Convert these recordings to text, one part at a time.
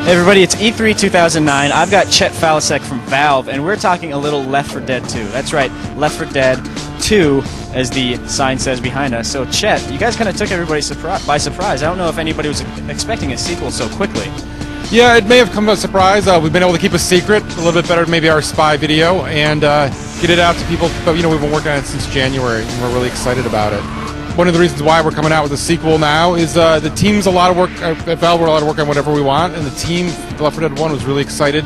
Hey everybody, it's E3 2009. I've got Chet Faliszek from Valve, and we're talking a little Left 4 Dead 2. That's right, Left 4 Dead 2, as the sign says behind us. So Chet, you guys kind of took everybody by surprise. I don't know if anybody was expecting a sequel so quickly. Yeah, it may have come as a surprise. We've been able to keep a secret a little bit better than maybe our spy video and get it out to people. But we've been working on it since January, and we're really excited about it. One of the reasons why we're coming out with a sequel now is the team's a lot of work at Valve. We're a lot of work on whatever we want, and the team Left 4 Dead 1 was really excited.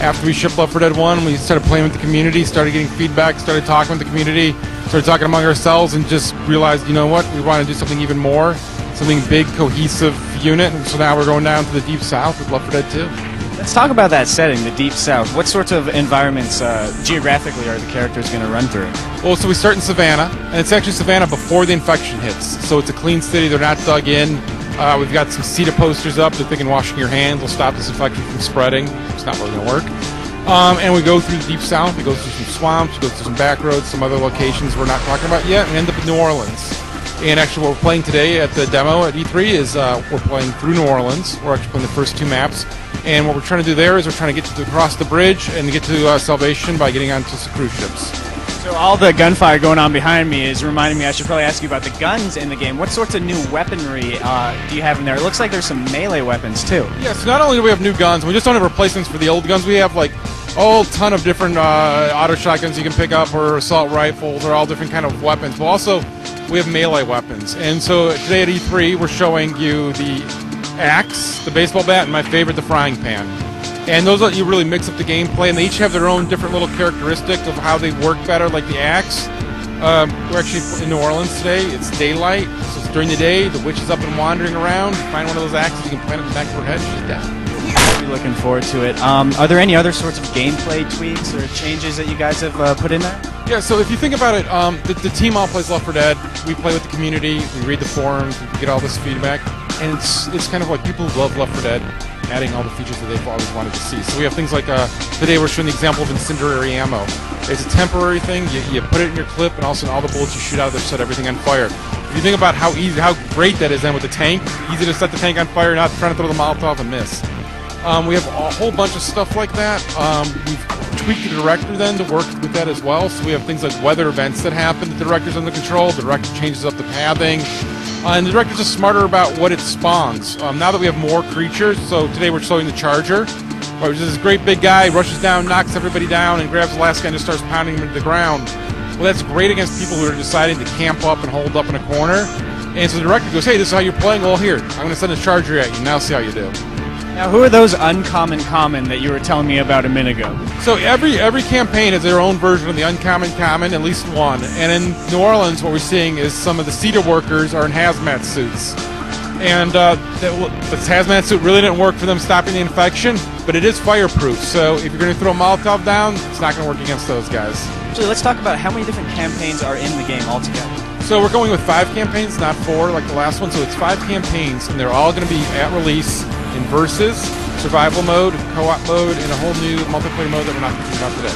After we shipped Left 4 Dead 1, we started playing with the community, started getting feedback, started talking with the community, started talking among ourselves, and just realized, you know what, we want to do something even more, something big, cohesive unit. And so now we're going down to the Deep South with Left 4 Dead 2. Let's talk about that setting, the Deep South. What sorts of environments geographically are the characters going to run through? Well, so we start in Savannah, and it's actually Savannah before the infection hits. So it's a clean city, they're not dug in. We've got some CETA posters up. They're thinking washing your hands will stop this infection from spreading. It's not really going to work. And we go through the Deep South. We go through some swamps, we go through some back roads, some other locations we're not talking about yet, and we end up in New Orleans. And actually what we're playing today at the demo at E3 is we're playing through New Orleans. We're actually playing the first two maps. And what we're trying to do there is we're trying to get across the bridge and get to Salvation by getting onto some cruise ships. So all the gunfire going on behind me is reminding me I should probably ask you about the guns in the game. What sorts of new weaponry do you have in there? It looks like there's some melee weapons too. Yeah, so not only do we have new guns, we just don't have replacements for the old guns. We have like a whole ton of different auto shotguns you can pick up, or assault rifles, or all different kind of weapons. But also we have melee weapons. And so today at E3 we're showing you the axe, the baseball bat, and my favorite, the frying pan. And those let you really mix up the gameplay, and they each have their own different little characteristics of how they work better. Like the axe, we're actually in New Orleans today. It's daylight, so it's during the day. The witch is up and wandering around. Find one of those axes, you can plant it in the back of her head, she's dead. I'll be looking forward to it. Are there any other sorts of gameplay tweaks or changes that you guys have put in there? Yeah, so if you think about it, the team all plays Left 4 Dead. We play with the community, we read the forums, we get all this feedback, and it's kind of like people who love Left 4 Dead, adding all the features that they've always wanted to see. So we have things like, today we're showing the example of incendiary ammo. It's a temporary thing, you put it in your clip, and all of a sudden all the bullets you shoot out of there set everything on fire. If you think about how great that is then with the tank, easy to set the tank on fire, not trying to throw the Molotov and miss. We have a whole bunch of stuff like that. We've tweaked the director then to work with that as well. So we have things like weather events that happen that the director's under control. The director changes up the pathing. And the director's just smarter about what it spawns. Now that we have more creatures, so today we're showing the Charger, which is this great big guy, rushes down, knocks everybody down, and grabs the last guy and just starts pounding him into the ground. Well, that's great against people who are deciding to camp up and hold up in a corner. And so the director goes, hey, this is how you're playing? Well, here, I'm going to send a Charger at you. Now see how you do. Now, who are those uncommon common that you were telling me about a minute ago? So every campaign has their own version of the uncommon common, at least one. And in New Orleans, what we're seeing is some of the CETA workers are in hazmat suits. And the hazmat suit really didn't work for them stopping the infection, but it is fireproof. So if you're going to throw a Molotov down, it's not going to work against those guys. So let's talk about how many different campaigns are in the game altogether. So we're going with 5 campaigns, not 4 like the last one. So it's 5 campaigns, and they're all going to be at release in Versus, survival mode, co-op mode, and a whole new multiplayer mode that we're not talking about today.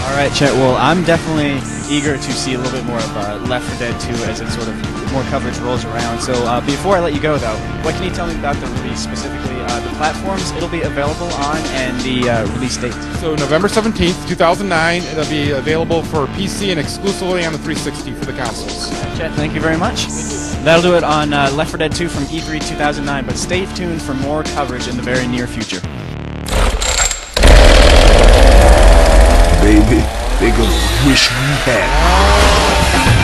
All right, Chet. Well, I'm definitely eager to see a little bit more of Left 4 Dead 2 as it sort of more coverage rolls around. So before I let you go, though, what can you tell me about the release specifically? The platforms it'll be available on and the release date. So November 17th, 2009, it'll be available for PC and exclusively on the 360 for the consoles. Chet, thank you very much. That'll do it on Left 4 Dead 2 from E3 2009, but stay tuned for more coverage in the very near future. Baby, they gonna wish we had.